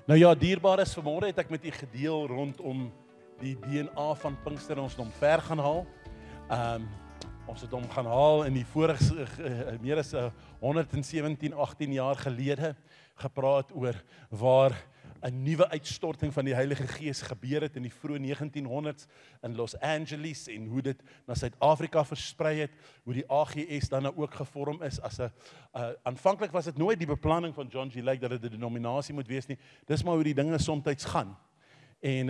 Nou ja, dierbares, vanmôre het ek met u gedeel rondom die DNA van Pinkster en ons het hom ver gaan haal. Ons het hom gaan haal in die vorige meer as 117, 18 jaar gelede gepraat oor waar 'n nuwe uitstorting van die Heilige Gees gebeur het in die vroeë 1900s in Los Angeles en hoe dit na Suid-Afrika versprei het, hoe die AGS dan nou ook gevorm is as 'n aanvanklik was dit nooit die beplanning van John G. Lake dat dit 'n denominasie moet wees nie. Dis maar hoe die dinge soms gaan. En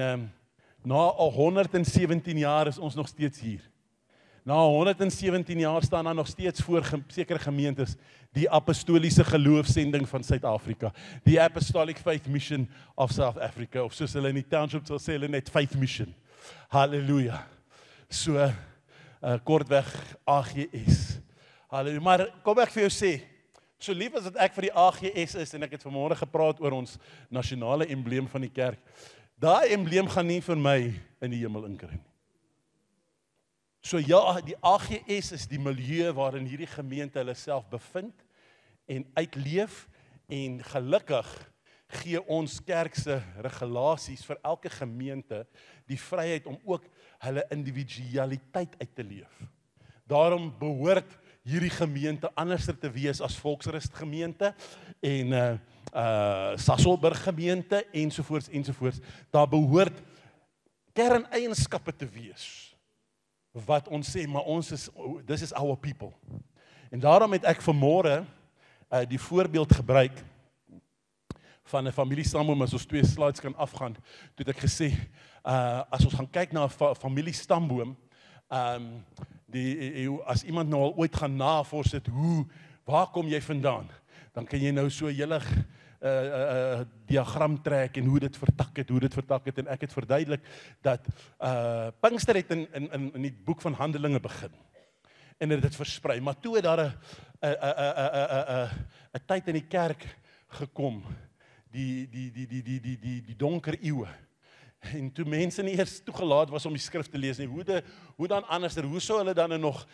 na al 117 jaar is ons nog steeds hier. Na 117 jaar staan daar nog steeds voor sekere gemeentes die apostoliese geloofsending van Suid-Afrika, die Apostolic Faith Mission of South Africa, of soos hulle in die township sal sê, hulle net Faith Mission. Halleluja. So, kortweg AGS. Halleluja. Maar kom ek vir jou sê, so lief as dat ek vir die AGS is, en ek het vanmôre gepraat oor ons nasionale embleem van die kerk, daai embleem gaan nie vir my in die hemel inkry nie. So ja, die AGS is die milieu waarin hierdie gemeente hulle self bevind en uitleef, en gelukkig gee ons kerkse regulasies vir elke gemeente die vryheid om ook hulle individualiteit uit te leef. Daarom behoort hierdie gemeente anderster te wees as Volksrust gemeente en Sasolburg gemeente ensovoorts ensovoorts. Daar behoort kerneienskappe te wees wat ons sê, maar this is our people. En daarom het ek vanmôre die voorbeeld gebruik van 'n familiestamboom, as ons 2 slides kan afgaan, toe het ek gesê, as ons gaan kyk na 'n familiestamboom, as iemand nou al ooit gaan navors het, waar kom jy vandaan? Dan kan jy nou so 'n hele diagram trek en hoe dit vertak het, en ek het verduidelik dat Pinkster het in die boek van Handelinge begin en dit versprei, maar toe het daar 'n tyd in die kerk gekom, die donker eeue, en toe mense nie eers toegelaat was om die skrif te lees nie, hoe dan anderster, hoe sou hulle dan nog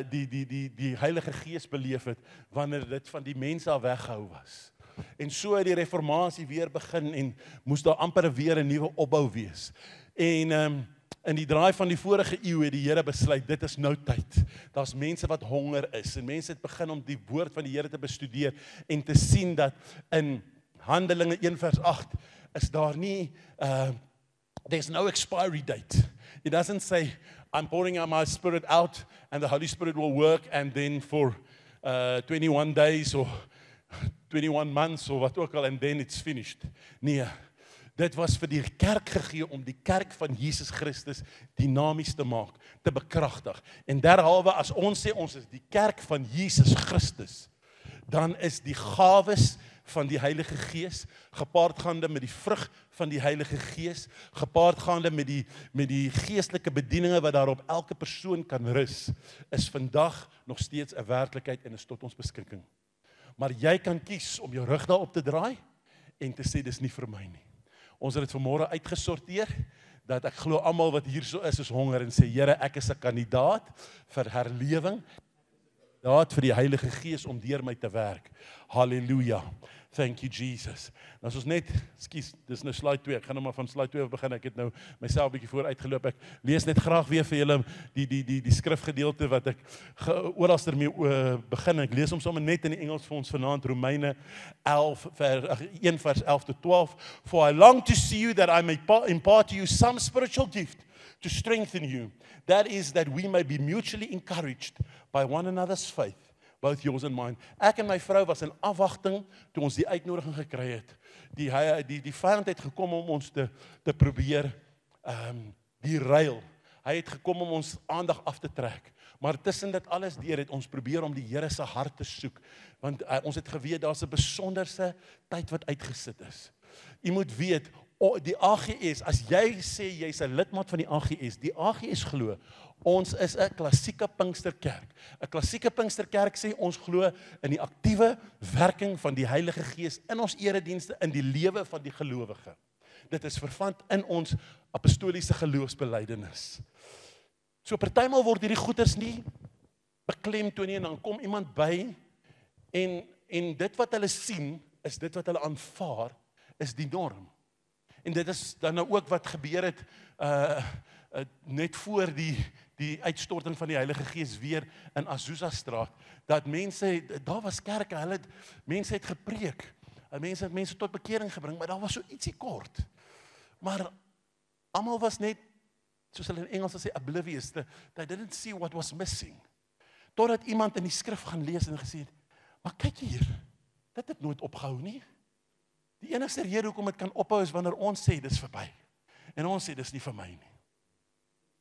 die Heilige Gees beleef het, wanneer dit van die mense af weggehou was. En so het die reformatie weer begin en moes daar amper weer 'n nuwe opbou wees. En in die draai van die vorige eeu het die Here besluit, dit is nou tyd. Daar's mense wat honger is en mense het begin om die woord van die Here te bestudeer en te sien dat in Handelinge 1 vers 8 is daar nie, there's no expiry date. It doesn't say, I'm pouring out my spirit out and the Holy Spirit will work and then for 21 days or 21 months of wat ook al, and then it's finished. Nee, dit was vir die kerk gegee om die kerk van Jesus Christus dinamies te maak, te bekragtig. En derhalwe as ons sê ons is die kerk van Jesus Christus, dan is die gawes van die Heilige Gees, gepaardgaande met die vrug van die Heilige Gees, gepaardgaande met die geestelike bedieninge wat daarop elke persoon kan rus, is vandag nog steeds 'n werklikheid en is tot ons beskikking. Maar jy kan kies om jou rug daarop te draai en te sê dis nie vir my nie. Ons het dit vanmôre uitgesorteer dat ek glo almal wat hier so is honger en sê, Here, ek is 'n kandidaat vir herlewing, kandidaat vir die Heilige Gees om deur my te werk. Halleluja. Thank you Jesus. Nou as ons net, ekskuus, dis nou slide 2. Ek gaan nou maar van slide 2 begin. Ek het nou myself 'n bietjie vooruitgeloop. Ek lees net graag weer vir julle die skrifgedeelte wat ek oralster mee begin. Ek lees hom sommer net in die Engels vir ons vanaand, Romeine 1 vers 11 tot 12. For I long to see you that I may impart to you some spiritual gift to strengthen you. That is that we may be mutually encouraged by one another's faith. Both yours and mine. Ek en my vrou was in afwagting toe ons die uitnodiging gekry het. Die vyand het gekom om ons te probeer die ruil. Hy het gekom om ons aandag af te trek. Maar tussen dit alles deur het ons probeer om die Here se hart te soek, want ons het geweet daar's 'n besonderse tyd wat uitgesit is. U moet weet, die AGS, as jy sê jy's 'n lidmaat van die AGS glo, ons is 'n klassieke Pinksterkerk. 'n Klassieke Pinksterkerk sê ons glo in die aktiewe werking van die Heilige Gees in ons eredienste, in die lewe van die gelowige. Dit is vervant in ons apostoliese geloofsbelydenis. So partymal word hierdie goeders nie beklemtoon nie, en dan kom iemand by en dit wat hulle sien is dit wat hulle aanvaar is die norm. En dit is dan nou ook wat gebeur het, net voor die uitstorting van die Heilige Gees weer in Azusa straat, dat mense, daar was kerke, mense het gepreek, mense het mense tot bekering gebring, maar daar was so ietsie kort. Maar almal was net, soos hulle in Engels sê, oblivious, they didn't see what was missing. Totdat iemand in die skrif gaan lees en gesê het, maar kyk hier, dit het nooit opgehou nie. Die enigste rede hoekom dit kan ophou is wanneer ons sê, dis verby. En ons sê, dis nie vir my nie.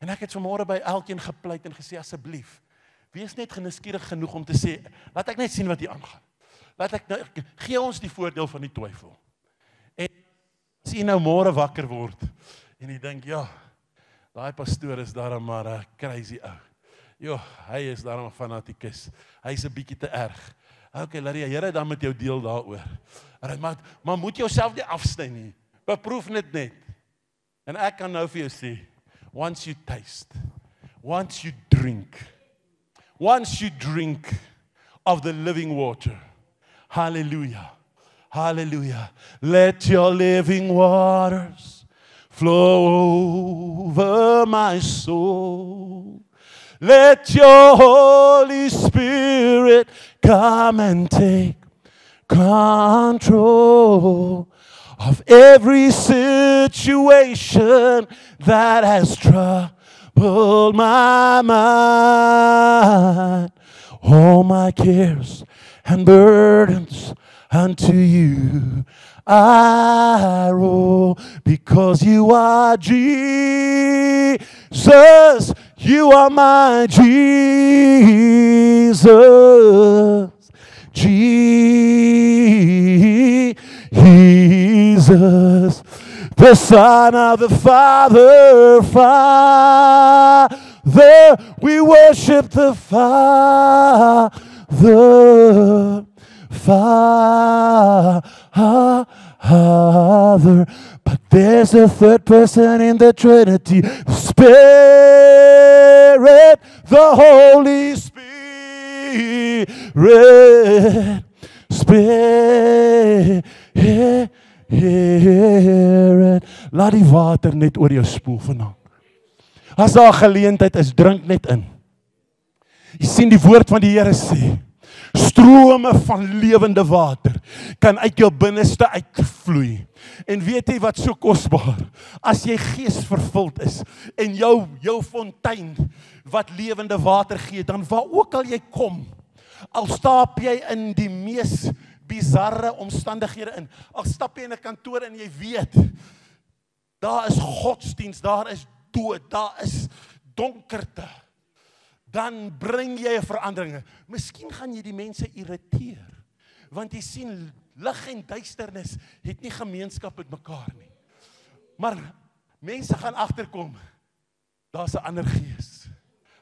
En ek het vanmôre by elkeen gepleit en gesê, asseblief, wees net genuuskierig genoeg om te sê, laat ek net sien wat hier aangaan. Gee ons die voordeel van die twyfel. En as jy nou môre wakker word, en jy dink, ja, daai pastoor is daarom maar 'n crazy ou. Jo, hy is daarom 'n fanatikus. Hy is 'n bietjie te erg. Okay, laat die Here dan met jou deel daaroor. Maar moet jouself nie afsny nie. Beproef net. En ek kan nou vir jou sê, once you taste, once you drink of the living water, hallelujah, hallelujah, let your living waters flow over my soul. Let your Holy Spirit come and take control of every situation that has troubled my mind. All my cares and burdens unto you I roll, because you are Jesus. You are my Jesus. Jesus, the Son of the Father, we worship the Father, but there's a third person in the Trinity, the Spirit, the Holy Spirit. Laat die water net oor jou spoel vanaand. As daar geleentheid is, drink net in. Jy sien die woord van die Here sê, strome van lewende water kan uit jou binneste uitvloei. En weet jy wat so kosbaar? As jy geesvervuld is en jou fontein wat lewende water gee, dan waar ook al jy kom, al stap jy in die mees bizarre omstandighede in, al stap jy in 'n kantoor en jy weet, daar is godsdienst, daar is dood, daar is donkerte, dan bring jy 'n verandering. Miskien gaan jy die mense irriteer, want jy sien, lig en duisternis het nie gemeenskap met mekaar nie. Maar mense gaan agterkom, daar's 'n ander gees.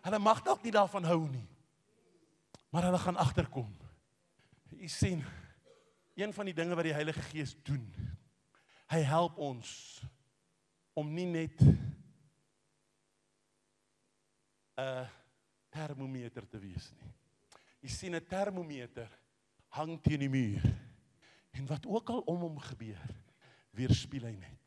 Hulle mag dalk nie daarvan hou nie, maar hulle gaan agterkom. Jy sien, een van die dinge wat die Heilige Gees doen, hy help ons om nie net 'n termometer te wees nie. Jy sien, 'n termometer hang teen die muur, en wat ook al om hom gebeur, weerspieël hy net.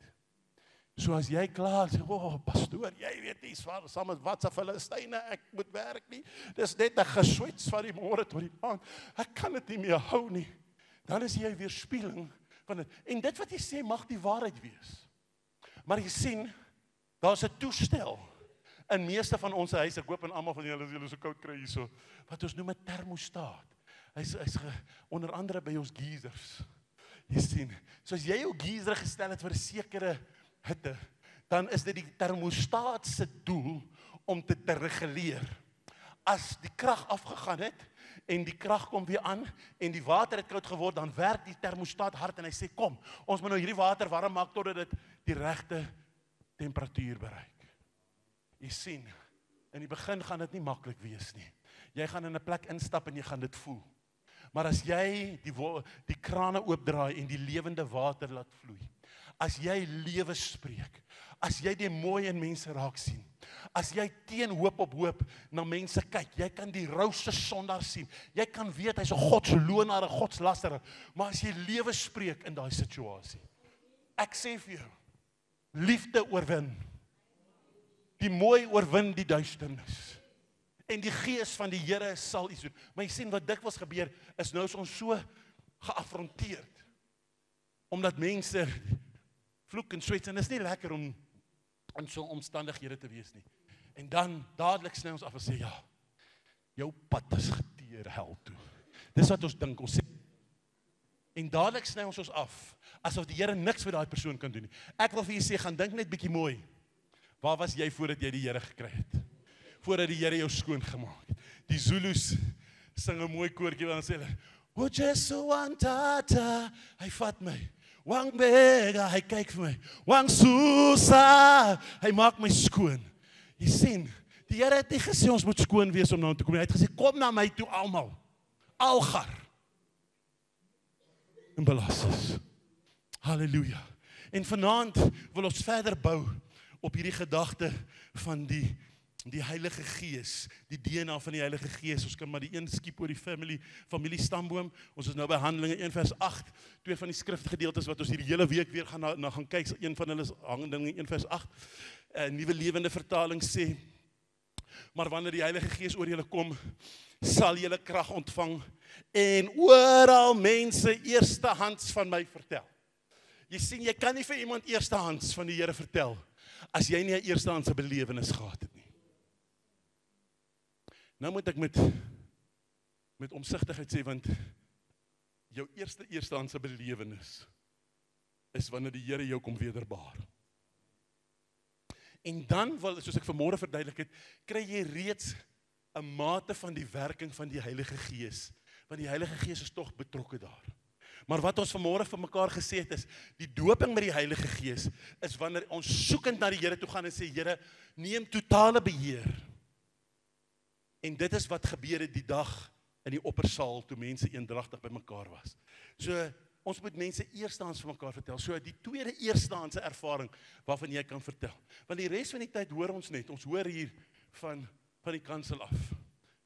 So as jy klaar sê, pastoor, jy weet nie, saam met wat se Filistyne, ek moet werk nie, dis net 'n geswets van die môre tot die aand, ek kan dit nie meer hou nie, dan is jy weerspieëling van dit. En dit wat jy sê, mag die waarheid wees. Maar jy sien, daar's 'n toestel in meeste van ons huise, ek hoop en almal van julle so koud kry hierso, wat ons noem 'n termostaat. Hy's onder andere by ons geisers. Jy sien, so as jy jou geyser gestel het vir 'n sekere hitte, dan is dit die termostaat se doel om te reguleer. As die krag afgegaan het en die krag kom weer aan en die water het koud geword, dan werk die termostaat hard en hy sê, kom, ons moet nou hierdie water warm maak totdat dit die regte temperatuur bereik. Jy sien, in die begin gaan dit nie maklik wees nie. Jy gaan in 'n plek instap en jy gaan dit voel. Maar as jy die krane oopdraai en die lewende water laat vloei, as jy lewe spreek, as jy die mooi in mense raak sien, as jy teen hoop op hoop na mense kyk, jy kan die rouse sondaar sien, jy kan weet hy's 'n godslonaar, 'n godslasterer, maar as jy lewe spreek in daai situasie, Ek sê vir jou, liefde oorwin. Die mooi oorwin die duisternis. En die gees van die Here sal iets doen. Maar jy sien wat dikwels gebeur, is nou is ons so geaffronteerd. Omdat mense vloek en swets, en dit is nie lekker om in so omstandighede te wees nie. En dan dadelik sny ons af en sê, ja, jou pad is geteer hel toe. Dis wat ons dink, ons sê. En dadelik sny ons af, asof die Here niks vir daai persoon kan doen nie. Ek wil vir julle sê, gaan dink net bietjie mooi. Waar was jy voordat jy die Here gekry het? Voordat die Here jou skoon gemaak het. Die Zulus sing 'n mooi koortjie waar hulle sê, "O Jesu wantata, hy vat my. Wang bega, hy kyk vir my. Wang susa, hy maak my skoon." Jy sien, die Here het nie gesê ons moet skoon wees om na hom toe kom nie. Hy het gesê, "Kom na my toe almal. Algar." En belas is. Halleluja. En vanaand wil ons verder bou op hierdie gedagte van die Heilige Gees, die DNA van die Heilige Gees. Ons kan maar die een skiep oor die familie stamboom. Ons is nou by Handelinge 1 vers 8. Twee van die skrifgedeeltes wat ons hierdie hele week weer gaan kyk. Een van hulle is Handelinge 1 vers 8. Nuwe Lewende Vertaling sê, maar wanneer die Heilige Gees oor julle kom, sal julle krag ontvang en oral mense eerstehands van my vertel. Jy sien, jy kan nie vir iemand eerstehands van die Here vertel as jy nie 'n eerstehandse belewenis gehad het nie. Nou moet ek met omsigtigheid sê, want jou eerstehandse belewenis is wanneer die Here jou kom wederbaar. En dan, soos ek vanmôre verduidelik het, kry jy reeds 'n mate van die werking van die Heilige Gees, want die Heilige Gees is tog betrokke daar. Maar wat ons vanmôre vir mekaar gesê het is, die doping met die Heilige Gees is wanneer ons soekend na die Here toe gaan en sê, Here, neem totale beheer. En dit is wat gebeur het die dag in die oppersaal toe mense eendragtig by mekaar was. So, ons moet mense eerstehands vir mekaar vertel. So, die tweede eerstehandse ervaring waarvan jy kan vertel. Want die res van die tyd hoor ons net, ons hoor hier van die kansel af.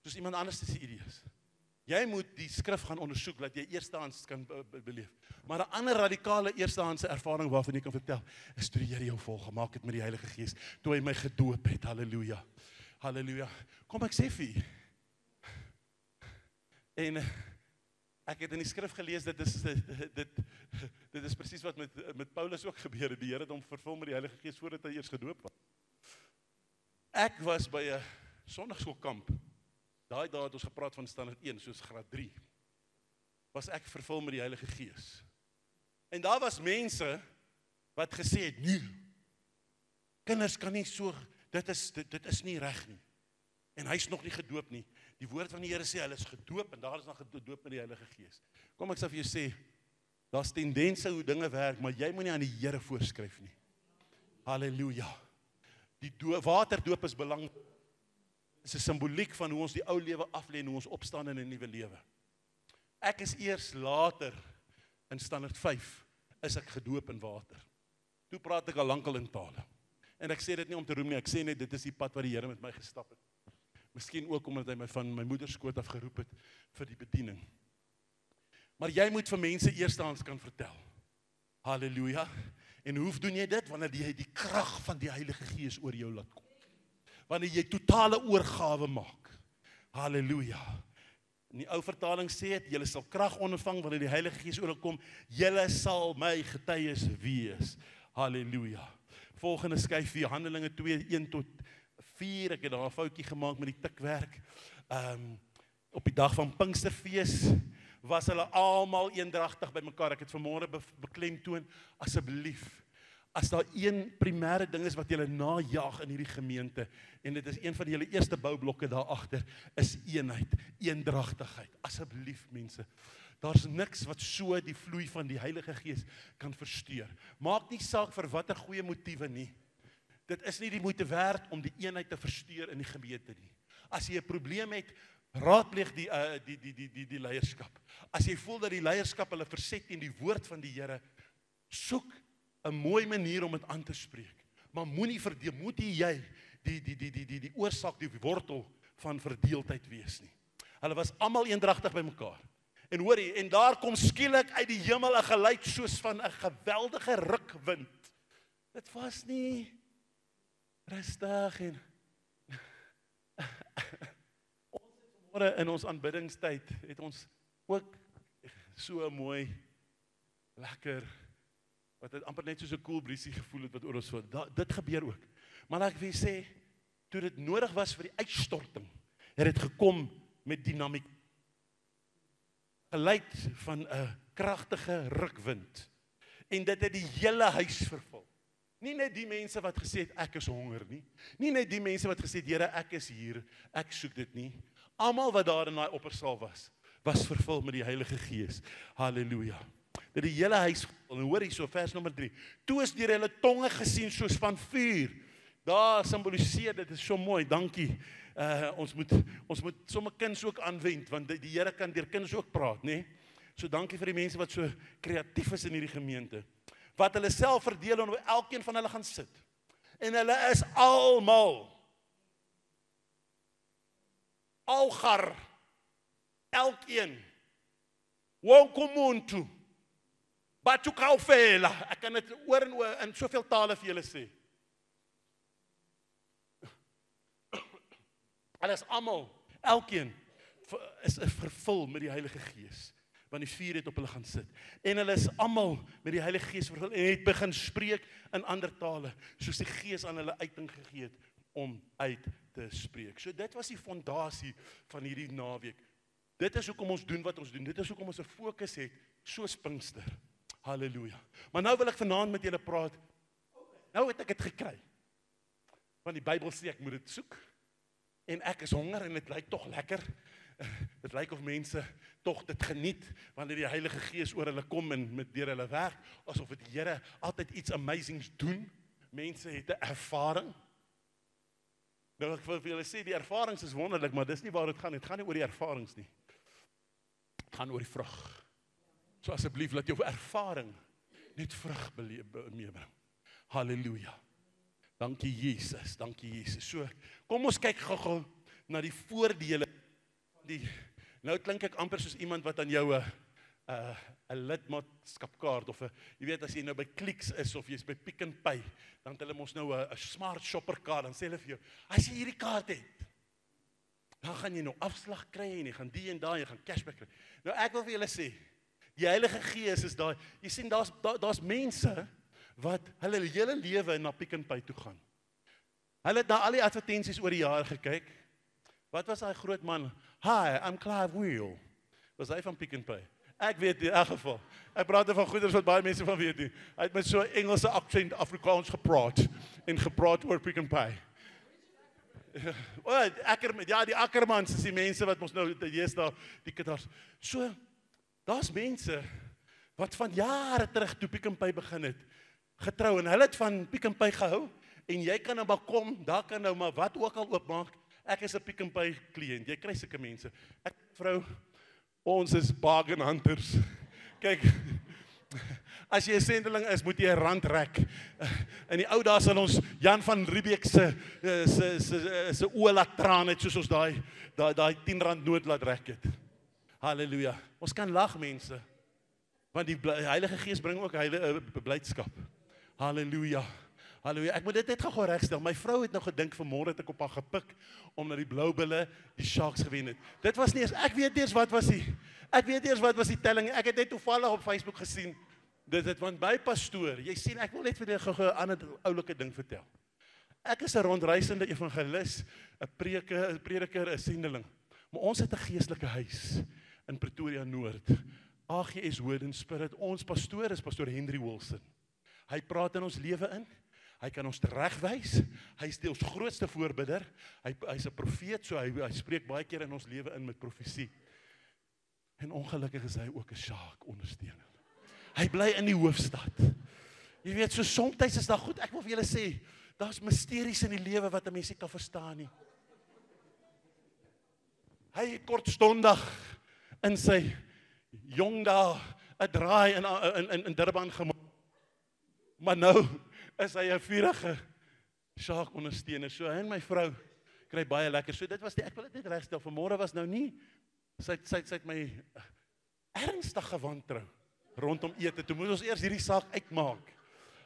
Soos iemand anders se idees. Jy moet die skrif gaan ondersoek, dat jy eerstehands kan beleef. Maar 'n ander radikale eerstehandse ervaring waarvan jy kan vertel, is toe die Here jou volgemaak het met die Heilige Gees, toe hy my gedoop het. Halleluja. Halleluja. Kom ek sê vir u. En ek het in die skrif gelees, dit is presies wat met Paulus ook gebeur het. Die Here het hom vervul met die Heilige Gees voordat hy eers gedoop was. Ek was by 'n sonnaarskoolkamp. Daai dae het ons gepraat van standaard 1, soos graad 3. Was ek vervul met die Heilige Gees. En daar was mense wat gesê het, nee, kinders kan nie so, dit is nie reg nie. En hy's nog nie gedoop nie. Die woord van die Here sê, hulle is gedoop, en daar is nog gedoop met die Heilige Gees. Kom, ek sal vir jou sê, daar's tendense hoe dinge werk, maar jy moet nie aan die Here voorskryf nie. Halleluja. Die waterdoop is belangrik. Dit is 'n simboliek van hoe ons die ou lewe aflê en hoe ons opstaan in 'n nuwe lewe. Ek is eers later, in standaard 5, is ek gedoop in water. Toe praat ek al lankal in tale. En ek sê dit nie om te roem nie, ek sê net, dit is die pad wat die Here met my gestap het. Miskien ook omdat hy my van my moederskoot af geroep het vir die bediening. Maar jy moet vir mense eerstehands kan vertel. Halleluja. En hoe doen jy dit? Wanneer jy die krag van die Heilige Gees oor jou laat kom. Wanneer jy totale oorgawe maak. Halleluja. In die ou vertaling sê dit, julle sal krag ontvang wanneer die Heilige Gees oor julle kom. Julle sal my getuies wees. Halleluja. Volgende skyf vir Handelinge 2, 1 tot 4. Ek het daar 'n foutjie gemaak met die tikwerk. Op die dag van Pinksterfees was hulle almal eendragtig by mekaar. Ek het vanmôre beklemtoon, asseblief, as daar een primêre ding is wat julle najag in hierdie gemeente, en dit is een van julle eerste boublokke daar agter, is eenheid, eendragtigheid. Asseblief mense, daar's niks wat so die vloei van die Heilige Gees kan versteur. Maak nie saak vir watter goeie motiewe nie. Dit is nie die moeite werd om die eenheid te versteur in die gemeente nie. As jy 'n probleem het, raadpleeg die leierskap. As jy voel dat die leierskap hulle verset teen die woord van die Here, soek 'n mooi manier om dit aan te spreek. Maar moenie verdeel, moet jy die oorsaak, die wortel van verdeeldheid wees nie. Hulle was almal eendragtig by mekaar. En hoorie, en daar kom skielik uit die hemel 'n geluid soos van 'n geweldige rukwind. Dit was nie rustig en ons het vanmôre in ons aanbiddingstyd het ons ook so mooi lekker wat het amper net soos 'n cool breezie gevoel het wat oor ons so. Dit gebeur ook. Maar laat ek vir julle sê, toe dit nodig was vir die uitstorting, het dit gekom met dinamiek. Geluid van 'n kragtige rukwind. En dit het die hele huis vervul. Nie net die mense wat gesê het ek is honger nie. Nie net die mense wat gesê het Here ek is hier, ek soek dit nie. Almal wat daar in daai oppersaal was vervul met die Heilige Gees. Halleluja. Dit die hele huis, en hoor hierso vers nommer 3. Toe is deur hulle tonge gesien soos van vuur. Daar simboliseer dit is so mooi. Dankie. Ons moet sommer kinders ook aanwend want die Here kan deur kinders ook praat, nê? So dankie vir die mense wat so kreatief is in hierdie gemeente. Wat hulle self verdeel en elkeen van hulle gaan sit. En hulle is almal algar elkeen wonke umuntu bathukawufela. Ek kan dit oor en oor in soveel tale vir julle sê. Hulle is almal, elkeen is vervul met die Heilige Gees, want die vuur het op hulle gaan sit. En hulle is almal met die Heilige Gees vervul en het begin spreek in ander tale, soos die Gees aan hulle uiting gegee het om uit te spreek. So dit was die fondasie van hierdie naweek. Dit is hoekom ons doen wat ons doen. Dit is hoekom ons 'n fokus het, soos Pinkster. Halleluja. Maar nou wil ek vanaand met julle praat. Nou het ek dit gekry. Want die Bybel sê ek moet dit soek. En ek is honger en dit lyk tog lekker. Dit lyk of mense tog dit geniet wanneer die Heilige Gees oor hulle kom en met deur hulle werk, asof die Here altyd iets amazings doen. Mense het 'n ervaring. Nou ek wil vir julle sê die ervarings is wonderlik, maar dis nie waar dit gaan. Dit gaan nie oor die ervarings nie. Dit gaan oor die vrug. So asseblief laat jou ervaring net vrug meebring. Halleluja. Dankie Jesus, dankie Jesus. So, kom ons kyk gou-gou na die voordele van die. Nou klink ek amper soos iemand wat aan jou 'n lidmaatskapkaart of jy weet as jy nou by Clicks is of jy's by Pick n Pay, dan het hulle mos nou 'n smart shopper kaart, dan sê hulle vir jou, as jy hierdie kaart het, dan gaan jy nou afslag kry en jy gaan die en daai, jy gaan cashback kry. Nou ek wil vir julle sê, die Heilige Gees is daai. Jy sien daar's mense wat hulle hele lewe na Pick n Pay toe gaan. Hulle het na al die advertensies oor die jare gekyk. Wat was daai groot man? Hi, I'm Clive Wheel. Was hy van Pick n Pay? Ek weet in elk geval. Ek praat van goeders wat baie mense van weet nie. Hy het met so 'n Engelse aksent Afrikaans gepraat oor Pick n Pay. Ja, die Ackermans is die mense wat ons nou deesdae die kinders. So daar's mense wat van jare terug toe Pick n Pay begin het, getrou en hulle het van Pick n Pay gehou en jy kan nou maar kom, daar kan nou maar wat ook al oopmaak. Ek is 'n Pick n Pay kliënt. Jy kry sulke mense. Ek vrou, ons is bargain hunters. Kyk, as jy 'n sendeling is, moet jy 'n rand rek. In die ou dae sal ons Jan van Riebeeck se oë laat traan het soos ons daai 10 rand noot laat rek het. Halleluja. Ons kan lag mense. Want die Heilige Gees bring ook blydskap. Halleluja. Halleluja. Ek moet dit net gou regstel. My vrou het nou gedink vanmôre het ek op haar gepik om na die Blou Bulle die Sharks gewen het. Dit was nie eens ek weet eers wat was die telling. Ek het net toevallig op Facebook gesien. Dit want my pastoor, jy sien ek wil net vir julle gou 'n ander oulike ding vertel. Ek is 'n rondreisende evangelis, 'n prediker, 'n sendeling. Maar ons het 'n geestelike huis in Pretoria Noord. AGS Word and Spirit. Ons pastoor is pastoor Henry Wilson. Hy praat in ons lewe in. Hy kan ons regwys. Hy is ons grootste voorbidder. Hy's 'n profeet, so hy spreek baie keer in ons lewe in met profesie. En ongelukkig is hy ook 'n Shark ondersteuner. Hy bly in die hoofstad. Jy weet, so soms is daar goed. Ek wil vir julle sê, daar's misteries in die lewe wat 'n mens nie kan verstaan nie. Hy het kortstondig in sy jong dae 'n draai in Durban gemaak. Maar nou is hy 'n vurige Shark ondersteuner. So hy en my vrou kry baie lekker. So dit was ek wil dit net regstel. Vanmôre was nou nie sy het my ernstige wantrou rondom ete. Toe moet ons eers hierdie saak uitmaak.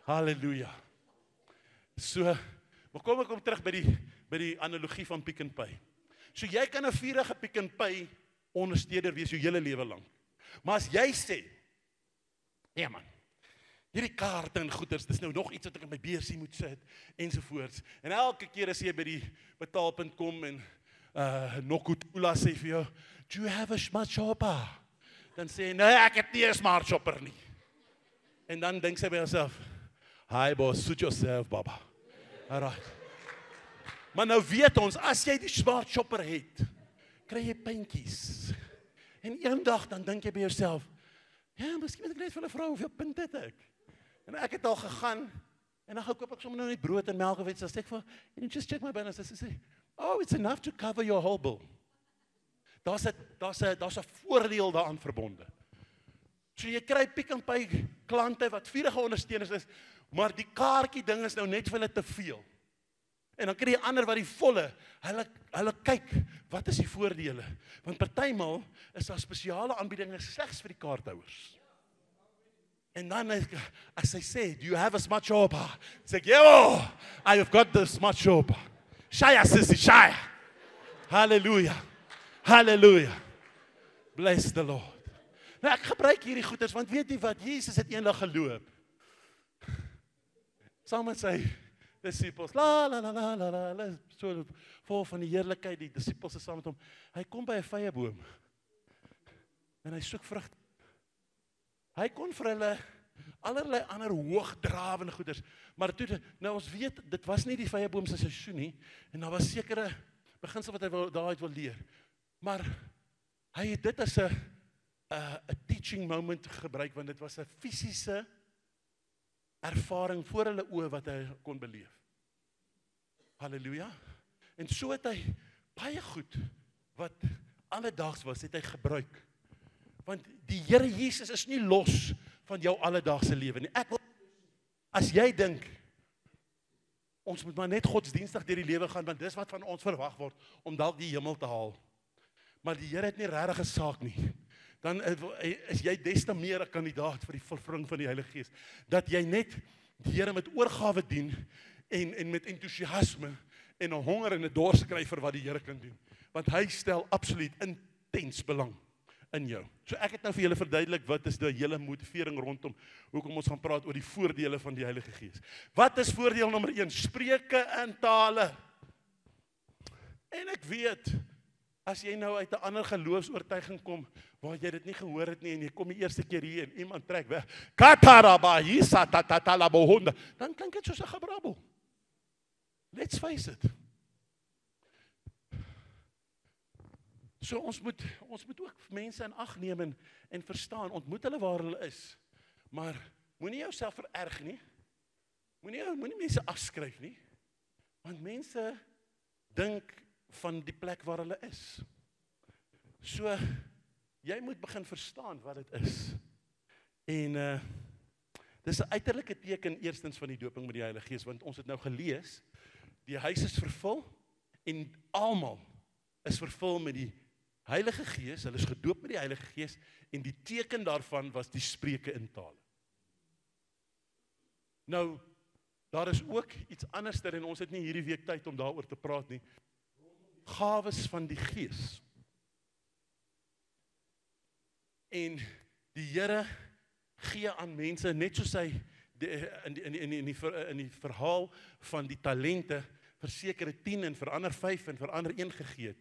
Halleluja. So, maar kom ek terug by die analogie van Pick n Pay. So jy kan 'n vurige Pick n Pay ondersteuner wees jou hele lewe lank. Maar as jy sê, nee man, hierdie kaarte en goeders, dis nou nog iets wat ek in my beursie moet sit, ensovoorts. En elke keer as jy by die betaalpunt kom en Nokutula sê vir jou, do you have a smart shopper? Dan sê jy, nee, ek het nie 'n smart shopper nie. En dan dink sy by haarself, hi boss, suit yourself, baba. Alright. Maar nou weet ons, as jy die smart shopper het, kry jy puntjies. En eendag dan dink jy by jouself, ja, miskien moet ek net vir 'n vrou, hoeveel punte het ek? En ek het al gegaan, en dan koop ek sommer nou net brood en melk of iets, dan sê ek vir, can you just check my balance? Sy sê, oh, it's enough to cover your whole bill. Daar's 'n voordeel daaraan verbonde. So jy kry Pick n Pay klante wat vurige ondersteuners is, maar die kaartjie ding is nou net vir hulle te veel. En dan kry jy ander wat die volle, hulle kyk, wat is die voordele? Want partymal is daar spesiale aanbiedinge slegs vir die kaarthouers. En dan as hy sê, do you have a smart shopper? Sê ek, yo, I've got the smart shopper. Shaya sissy, shaya. Hallelujah. Hallelujah. Bless the Lord. Nou ek gebruik hierdie goeders, want weet jy wat, Jesus het eendag geloop. Saam met sy disciples, la, so vol van die heerlikheid, die disciples is saam met hom. Hy kom by 'n vyeboom, en hy soek vrugte. Hy kon vir hulle allerlei ander hoogdrawende goeders, maar toe, nou ons weet, dit was nie die vyeboom se seisoen nie, en daar was sekere beginsel wat hy daaruit wil leer, maar hy het dit as 'n teaching moment gebruik, want dit was 'n fisiese ervaring voor hulle oë wat hy kon beleef. Halleluja. En so het hy baie goed wat alledaags was, het hy gebruik. Want die Here Jesus is nie los van jou alledaagse lewe nie. Ek wil, as jy dink, ons moet maar net godsdienstig deur die lewe gaan, want dis wat van ons verwag word, om dalk die hemel te haal. Maar die Here het nie regtig 'n saak nie. Dan is jy des te meer 'n kandidaat vir die vervulling van die Heilige Gees. Dat jy net die Here met oorgawe dien, en met entoesiasme, en 'n honger en 'n dors kry vir wat die Here kan doen. Want hy stel absoluut intens belang in jou. So ek het nou vir julle verduidelik, wat is die hele motivering rondom, hoekom ons gaan praat oor die voordele van die Heilige Gees. Wat is voordeel nommer 1? Spreuke in tale. En ek weet, as jy nou uit 'n ander geloofsoortuiging kom, waar jy dit nie gehoor het nie, en jy kom die eerste keer hier, en iemand trek weg, dan klink dit soos 'n gebrabbel. Let's face it. So ons moet ook mense in ag neem en verstaan, ontmoet hulle waar hulle is, maar moenie jouself vererg nie, moenie mense afskryf nie, want mense dink van die plek waar hulle is. So, jy moet begin verstaan wat dit is. En dis 'n uiterlike teken eerstens van die doping met die Heilige Gees, want ons het nou gelees, die huis is vervul, en almal is vervul met die Heilige Gees, hulle is gedoop met die Heilige Gees, en die teken daarvan was die spreuke in tale. Nou, daar is ook iets anderster, en ons het nie hierdie week tyd om daaroor te praat nie, gawes van die Gees. En die Here gee aan mense, net soos hy in die verhaal van die talente, vir sekere 10 en vir ander 5 en vir ander 1 gegee het.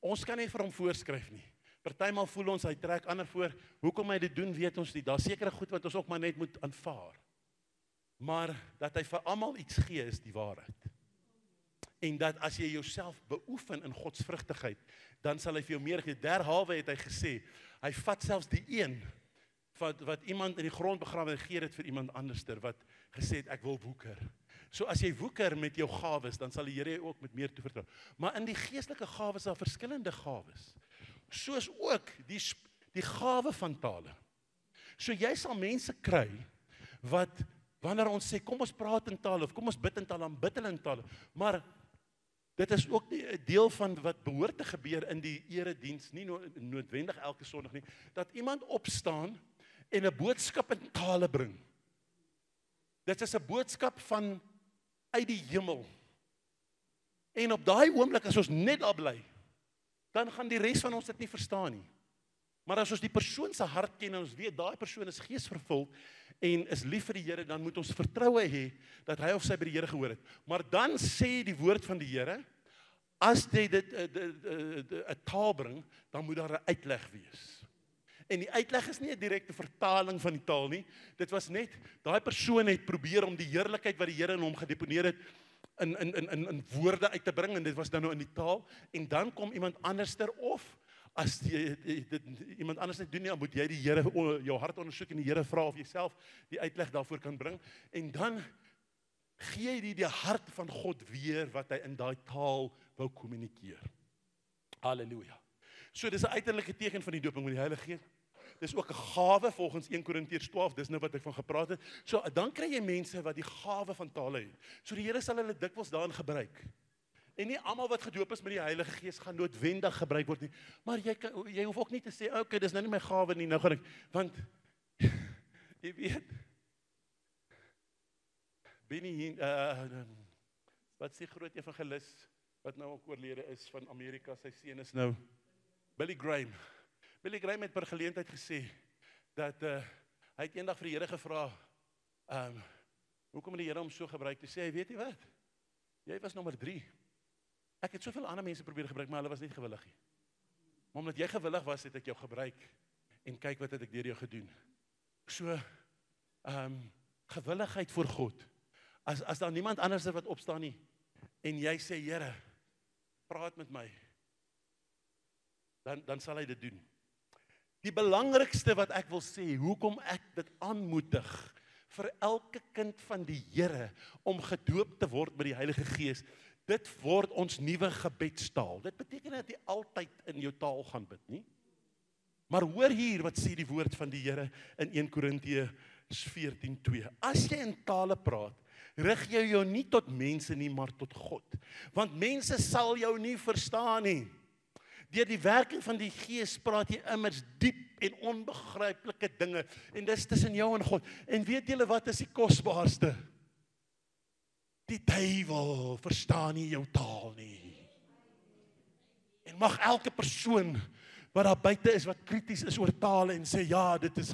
Ons kan nie vir hom voorskryf nie. Partymal voel ons, hy trek ander voor, hoekom hy dit doen, weet ons nie. Daar sekere goed wat ons ook maar net moet aanvaar. Maar dat hy vir almal iets gee, is die waarheid. En dat as jy jouself beoefen in godsvrugtigheid, dan sal hy vir jou meer gee. Derhalwe het hy gesê, hy vat selfs die een, wat iemand in die grond begrawe en gee dit vir iemand anderster, wat gesê het, ek wil woeker. So as jy woeker met jou gawes, dan sal die Here ook met meer toevertrou. Maar in die geestelike gawes, daar verskillende gawes. Soos ook die gawe van tale. So jy sal mense kry, wat wanneer ons sê, kom ons praat in tale, of kom ons bid in tale, dan bid hulle in tale. Maar Dit is ook 'n deel van wat behoort te gebeur in die erediens, nie noodwendig elke Sondag nie, dat iemand opstaan en 'n boodskap in tale bring. Dit is 'n boodskap van uit die hemel. En op daai oomblik as ons net daar bly, dan gaan die res van ons dit nie verstaan nie. Maar as ons die persoon se hart ken en ons weet daai persoon is geesvervuld en is lief vir die Here, dan moet ons vertroue hê dat hy of sy by die Here gehoor het. Maar dan sê die woord van die Here, as jy dit 'n taal bring, dan moet daar 'n uitleg wees. En die uitleg is nie 'n direkte vertaling van die taal nie. Dit was net, daai persoon het probeer om die heerlikheid wat die Here in hom gedeponeer het, in woorde uit te bring, en dit was dan nou in die taal, en dan kom iemand anderster, of as iemand anders net doen nie, dan moet jy die Here, jou hart ondersoek en die Here vra of jy self die uitleg daarvoor kan bring, en dan gee jy die hart van God weer, wat hy in daai taal wou kommunikeer. Halleluja. So dis 'n uiterlike teken van die doping met die Heilige Gees. Dis ook 'n gawe volgens 1 Korintiërs 12, dis nou wat ek van gepraat het. So dan kry jy mense wat die gawe van tale het. So die Here sal hulle dikwels daarin gebruik. En nie almal wat gedoop is met die Heilige Gees gaan noodwendig gebruik word nie. Maar jy hoef ook nie te sê, okay, dis nou nie my gawe nie, nou gaan ek, want jy weet, Benny, wat is die groot evangelis wat nou ook oorlede is van Amerika, sy seun is nou Billy Graham. Billy Graham het per geleentheid gesê dat hy het eendag vir die Here gevra, hoekom het die Here hom so gebruik? Toe sê hy, weet jy wat? Jy was nommer 3. Ek het soveel ander mense probeer gebruik, maar hulle was nie gewillig nie. Maar omdat jy gewillig was, het ek jou gebruik en kyk wat het ek deur jou gedoen. So, gewilligheid voor God. As daar niemand anders is wat opstaan nie en jy sê, Here, praat met my, dan sal hy dit doen. Die belangrikste wat ek wil sê, hoekom ek dit aanmoedig vir elke kind van die Here om gedoop te word met die Heilige Gees, dit word ons nuwe gebedstaal. Dit beteken dat jy altyd in jou taal gaan bid, nie? Maar hoor hier wat sê die woord van die Here in 1 Korintiërs 14:2. As jy in tale praat, rig jy jou nie tot mense nie, maar tot God. Want mense sal jou nie verstaan nie. Deur die werking van die Gees praat jy immers diep en onbegryplike dinge, en dis tussen jou en God. En weet julle wat is die kosbaarste? Die duiwel verstaan nie jou taal nie. En mag elke persoon wat daar buite is, wat krities is oor tale en sê, ja, dit is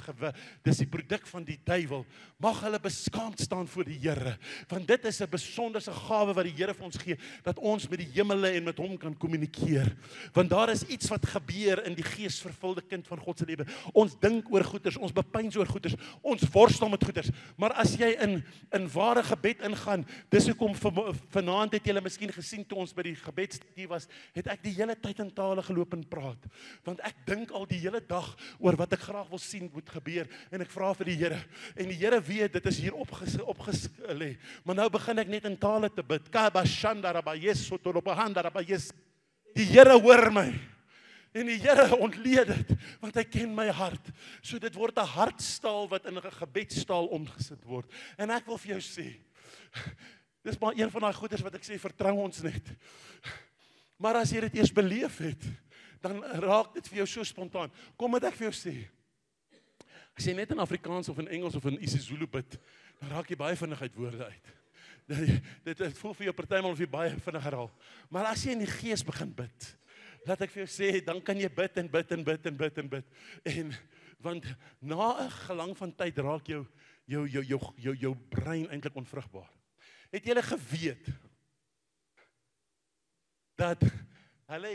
die produk van die duiwel, mag hulle beskaamd staan voor die Here, want dit is 'n besonderse gawe wat die Here vir ons gee, dat ons met die hemele en met hom kan kommunikeer, want daar is iets wat gebeur in die geesvervulde kind van God se lewe. Ons dink oor goeders, ons bepeins oor goeders, ons worstel met goeders, maar as jy in ware gebed ingaan, dis hoekom vanaand het julle miskien gesien, toe ons by die gebedstudie was, het ek die hele tyd in tale geloop en praat, want ek dink al die hele dag oor wat ek graag wil sien moet gebeur, en ek vra vir die Here, en die Here weet, dit is hier opgelê, maar nou begin ek net in tale te bid, die Here hoor my, en die Here ontleed dit, want hy ken my hart, so dit word 'n hartstaal wat in 'n gebedstaal omgesit word, en ek wil vir jou sê, dis maar een van daai goeders wat ek sê, vertrou ons net, maar as jy dit eers beleef het, dan raak dit vir jou so spontaan. Kom wat ek vir jou sê. As jy net in Afrikaans of in Engels of in isiZulu bid, dan raak jy baie vinnig uit woorde uit. Dit voel vir jou partymal of jy baie vinnig herhaal. Maar as jy in die Gees begin bid, laat ek vir jou sê, dan kan jy bid en bid en bid en bid en bid. En want na 'n gelang van tyd raak jou brein eintlik onvrugbaar. Het julle geweet dat hulle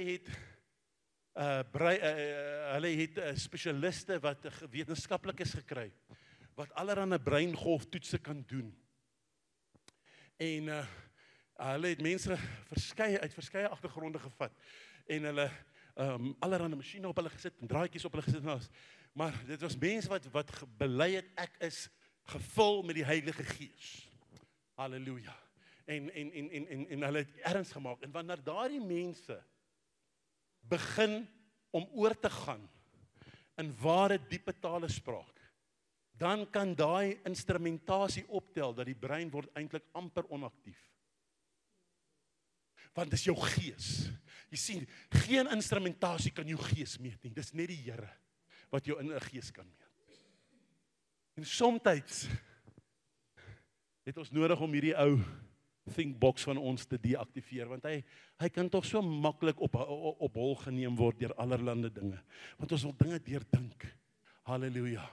het spesialiste wat wetenskaplikes gekry, wat allerhande breingolftoetse kan doen. En hulle het mense uit verskeie agtergronde gevat, en hulle allerhande masjiene op hulle gesit, en draadjies op hulle gesit, maar dit was mense wat bely het, ek is gevul met die Heilige Gees. Halleluja. En hulle het erns gemaak, en wanneer daardie mense begin om oor te gaan in ware diepe talespraak, dan kan daai instrumentasie optel dat die brein word eintlik amper onaktief. Want dis jou gees. Jy sien, geen instrumentasie kan jou gees meet nie. Dis net die Here wat jou in 'n gees kan meet. En soms het ons nodig om hierdie ou thinkbox van ons te deaktiveer, want hy kan tog so maklik op hol geneem word deur allerlei dinge. Want ons wil dinge deurdink. Hallelujah.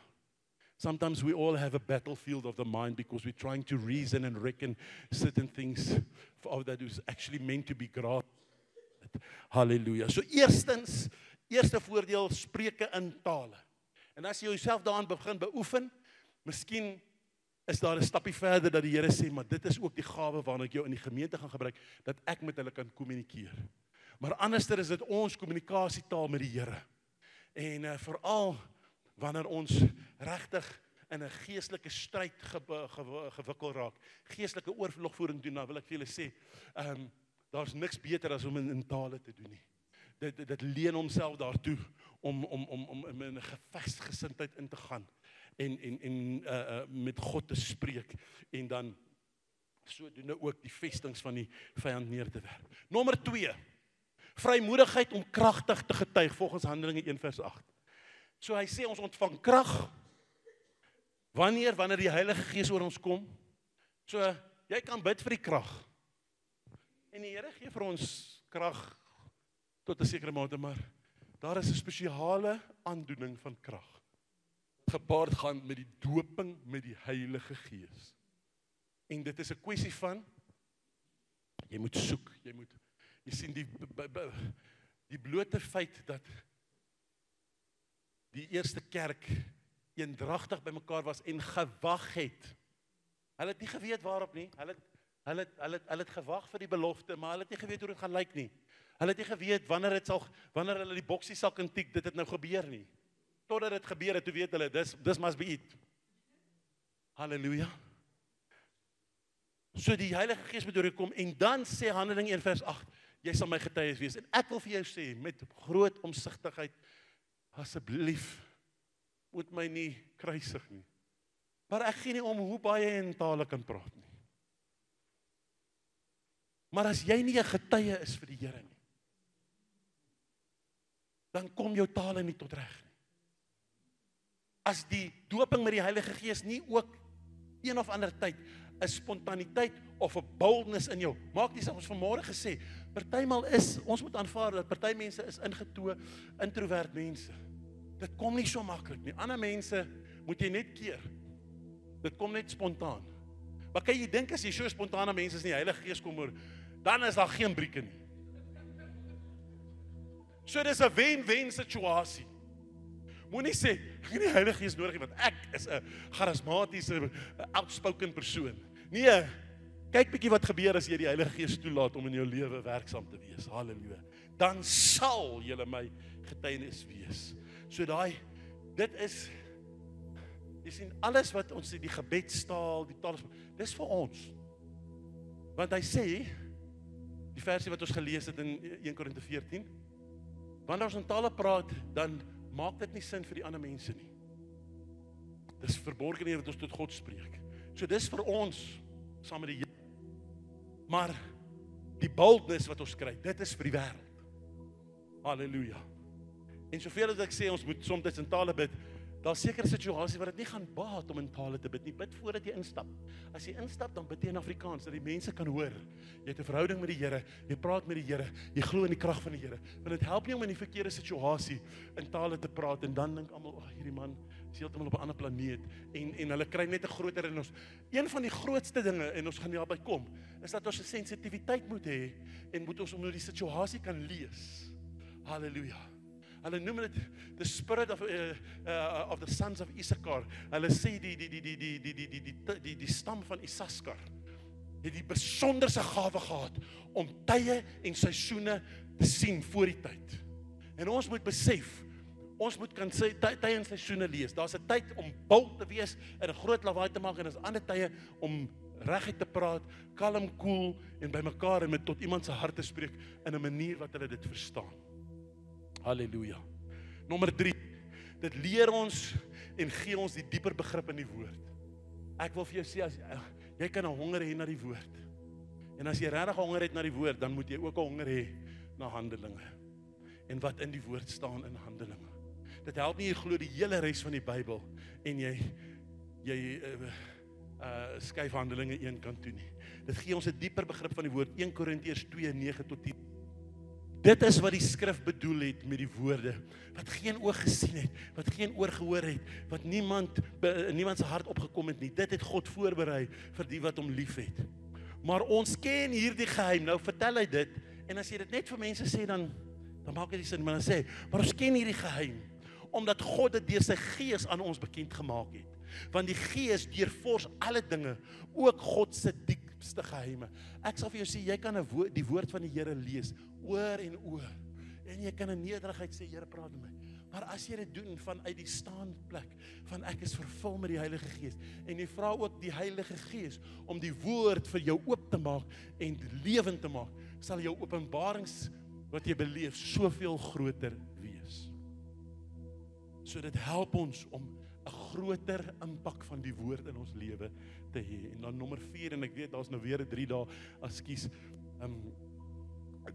Sometimes we all have a battlefield of the mind because we're trying to reason and reckon certain things that is actually meant to be grasped. Hallelujah. So eerste voordeel, spreuke in tale. En as jy jouself daaraan begin beoefen, miskien is daar 'n stappie verder dat die Here sê, maar dit is ook die gawe waarna ek jou in die gemeente gaan gebruik, dat ek met hulle kan kommunikeer. Maar anderster is dit ons kommunikasietaal met die Here. En veral wanneer ons regtig in 'n geestelike stryd gewikkel raak, geestelike oorlogvoering doen, dan wil ek vir julle sê, daar's niks beter as om in tale te doen nie. Dit leen homself daartoe om in 'n gevegsgesindheid in te gaan en met God te spreek en dan sodoende ook die vestings van die vyand neer te werp. Nommer 2, vrymoedigheid om kragtig te getuig volgens Handelinge 1:8. So hy sê ons ontvang krag wanneer die Heilige Gees oor ons kom. So jy kan bid vir die krag. En die Here gee vir ons krag tot 'n sekere mate, maar daar is 'n spesiale aandoening van krag. Gepaard gaan met die doping met die Heilige Gees. En dit is 'n kwessie van jy moet soek, jy sien die blote feit dat die eerste kerk eendragtig bymekaar was en gewag het. Hulle het nie geweet waarop nie. Hulle het gewag vir die belofte, maar hulle het nie geweet hoe dit gaan lyk nie. Hulle het nie geweet wanneer hulle die boksie sal kan tik, dit het nou gebeur nie. Totdat dit gebeur het, toe weet hulle, dis must be it. Halleluja. So die Heilige Gees moet oor jou kom, en dan sê Handelinge 1:8, jy sal my getuies wees. En ek wil vir jou sê, met groot omsigtigheid, asseblief, moet my nie kruisig nie. Maar ek gee nie om hoe baie jy in tale kan praat nie. Maar as jy nie 'n getuie is vir die Here nie, dan kom jou tale nie tot reg nie. As die doping met die Heilige Gees nie ook een of ander tyd 'n spontaniteit of 'n boldness in jou, maak nie soos ons vanmôre gesê, partymal ons moet aanvaar dat party mense is ingetoe, introvert mense. Dit kom nie so maklik nie. Ander mense moet jy net keer. Dit kom net spontaan. Maar kan jy dink as jy so spontane mense is nie, die Heilige Gees kom oor, dan is daar geen brieke nie. So dis 'n wen-wen situasie. Moenie sê, ek het nie Heilige Gees nodig nie, want ek is 'n charismatiese, outspoken persoon. Nee, kyk bietjie wat gebeur as jy die Heilige Gees toelaat om in jou lewe werksaam te wees. Halleluja. Dan sal julle my getuienis wees. So dit is, jy sien, alles wat ons sê, die gebedstaal, die taal, dis vir ons. Want hy sê, die versie wat ons gelees het in 1 Korinte 14, wanneer ons in tale praat, dan maak dit nie sin vir die ander mense nie. Dis verborgen hier wat ons tot God spreek. So dis vir ons, saam met die Here. Maar die boldness wat ons kry, dit is vir die wêreld. Halleluja. En soveel as ek sê, ons moet soms in tale bid, daar's sekere situasies waar dit nie gaan baat om in tale te bid nie. Bid voordat jy instap. As jy instap, dan bid jy in Afrikaans, dat die mense kan hoor. Jy het 'n verhouding met die Here, jy praat met die Here, jy glo in die krag van die Here. Want dit help nie om in die verkeerde situasie in tale te praat, en dan dink almal, hierdie man is heeltemal op 'n ander planeet, en hulle kry net 'n groter in ons. Een van die grootste dinge, en ons gaan daarby kom, is dat ons 'n sensitiwiteit moet hê, en moet ons om die situasie kan lees. Halleluja. Hulle noem dit the spirit of the sons of Issachar. Hulle sê die stam van Issachar het die besonderse gawe gehad om tye en seisoene te sien voor die tyd. En ons moet besef, ons moet kan sê tye en seisoene lees. Daar's 'n tyd om bold te wees en 'n groot lawaai te maak, en daar's ander tye om reguit te praat, kalm, koel en by mekaar en met tot iemand se hart te spreek in 'n manier wat hulle dit verstaan. Halleluja. Nommer 3, dit leer ons en gee ons die dieper begrip in die woord. Ek wil vir jou sê, as jy kan 'n honger hê na die woord. En as jy regtig honger het na die woord, dan moet jy ook 'n honger hê na Handelinge. En wat in die woord staan in Handelinge. Dit help nie jy glo die hele res van die Bybel en jy skuif Handelinge 1 kant toe nie. Dit gee ons 'n dieper begrip van die woord. 1 Korintiërs 2:9-10. Dit is wat die skrif bedoel het met die woorde, wat geen oog gesien het, wat geen oor gehoor het, wat niemand se hart opgekom het nie. Dit het God voorberei vir die wat hom liefhet. Maar ons ken hierdie geheim. Nou vertel hy dit, en as jy dit net vir mense sê, dan maak dit nie sin, maar dan sê, maar ons ken hierdie geheim, omdat God dit deur sy Gees aan ons bekend gemaak het. Want die Gees deurvors alle dinge, ook God se diepste geheime. Ek sal vir jou sê, jy kan die woord van die Here lees, oor en oor, en jy kan in nederigheid sê, Here, praat met my. Maar as jy dit doen vanuit die staanplek, van ek is vervul met die Heilige Gees, en jy vra ook die Heilige Gees, om die woord vir jou oop te maak, en lewend te maak, sal jou openbarings, wat jy beleef, soveel groter wees. So dit help ons om 'n groter impak van die woord in ons lewe te hê. En dan nommer 4, en ek weet daar's nou weer 3 dae, ekskuus.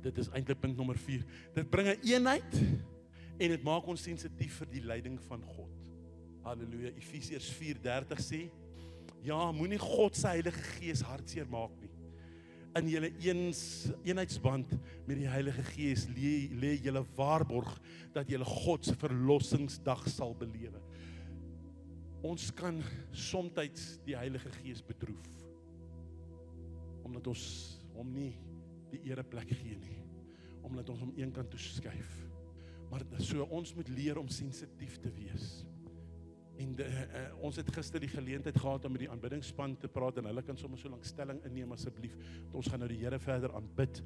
Dit is eintlik punt nommer 4. Dit bring 'n eenheid en dit maak ons sensitief vir die leiding van God. Halleluja. Efesiërs 4:30 sê, ja, moenie God se Heilige Gees hartseer maak nie. In julle eenheidsband met die Heilige Gees lê julle waarborg dat julle God se verlossingsdag sal belewe. Ons kan soms die Heilige Gees bedroef, omdat ons hom nie die ereplek gee nie, omdat ons hom een kant toe skuif. Maar so ons moet leer om sensitief te wees. En ons het gister die geleentheid gehad om met die aanbiddingsspan te praat, en hulle kan sommer so lank stelling inneem asseblief, want ons gaan nou die Here verder aanbid.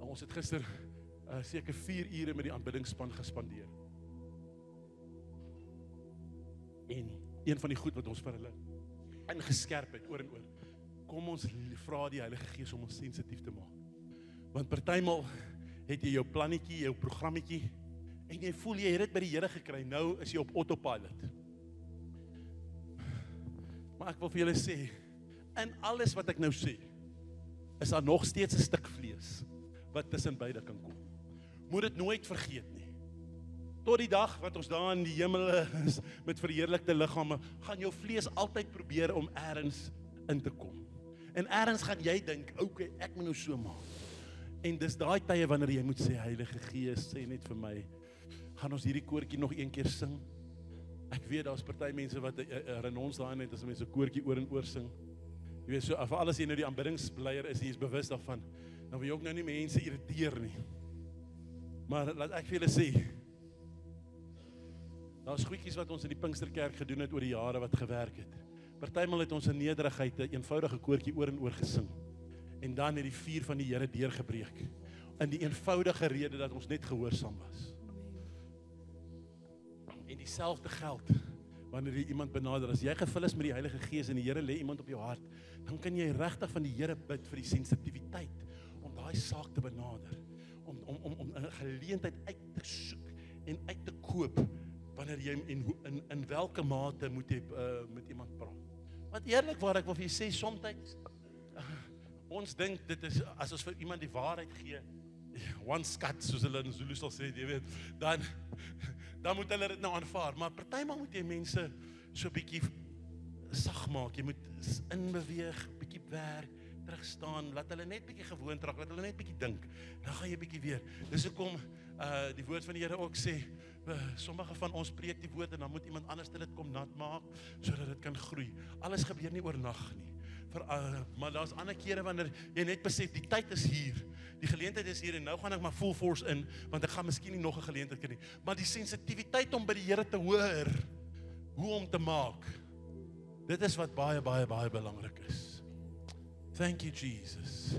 Ons het gister seker 4 ure met die aanbiddingsspan gespandeer. En een van die goed wat ons vir hulle ingeskerp het, oor en oor, kom ons vra die Heilige Gees om ons sensitief te maak. Want partymal het jy jou plannetjie, jou programmetjie, en jy voel jy het dit by die Here gekry, nou is jy op autopilot. Maar ek wil vir julle sê, in alles wat ek nou sê, is daar nog steeds 'n stuk vlees, wat tussen beide kan kom. Moet dit nooit vergeet nie. Tot die dag wat ons daar in die hemel is, met verheerlikte liggame, gaan jou vlees altyd probeer om ergens in te kom. En ergens gaan jy dink, okay, ek moet nou so maak. En dis daai tye wanneer jy moet sê, Heilige Gees, sê net vir my, gaan ons hierdie koortjie nog een keer sing? Ek weet, daar's party mense wat 'n renons daarin het, as mense 'n koortjie oor en oor sing. Jy weet, so, vir alles jy nou die aanbiddingsleier is, jy is bewus daarvan, dan wil jy ook nou nie mense irriteer nie. Maar laat ek vir julle sê, daar's goedjies wat ons in die Pinksterkerk gedoen het oor die jare wat gewerk het. Partymal het ons in nederigheid 'n eenvoudige koortjie oor en oor gesing. En dan het die vuur van die Here deurgebreek. In die eenvoudige rede dat ons net gehoorsaam was. En dieselfde geld, wanneer jy iemand benader, as jy gevul is met die Heilige Gees en die Here lê iemand op jou hart, dan kan jy regtig van die Here bid vir die sensitiwiteit, om daai saak te benader, om 'n geleentheid uit te soek, en uit te koop, wanneer jy in welke mate moet jy met iemand praat. Want eerlikwaar, ek wil vir jy sê, soms, ons dink dit is, as ons vir iemand die waarheid gee, one skat, soos hulle in Zulu sal sê, jy weet, dan moet hulle dit nou aanvaar, maar partymal moet jy mense so 'n bietjie sag maak, jy moet inbeweeg, bietjie werk, terugstaan, laat hulle net bietjie gewoond raak, laat hulle net bietjie dink, dan gaan jy bietjie weer. Dis hoekom die woord van die Here ook sê, sommige van ons preek die woord en dan moet iemand anders dit kom nat maak, sodat dit kan groei. Alles gebeur nie oornag nie. Maar daar's ander kere wanneer jy net besef, die tyd is hier, die geleentheid is hier en nou gaan ek maar full force in, want ek gaan miskien nie nog 'n geleentheid kry nie. Maar die sensitiwiteit om by die Here te hoor, hoe om te maak, dit is wat baie, baie, baie belangrik is. Thank you, Jesus.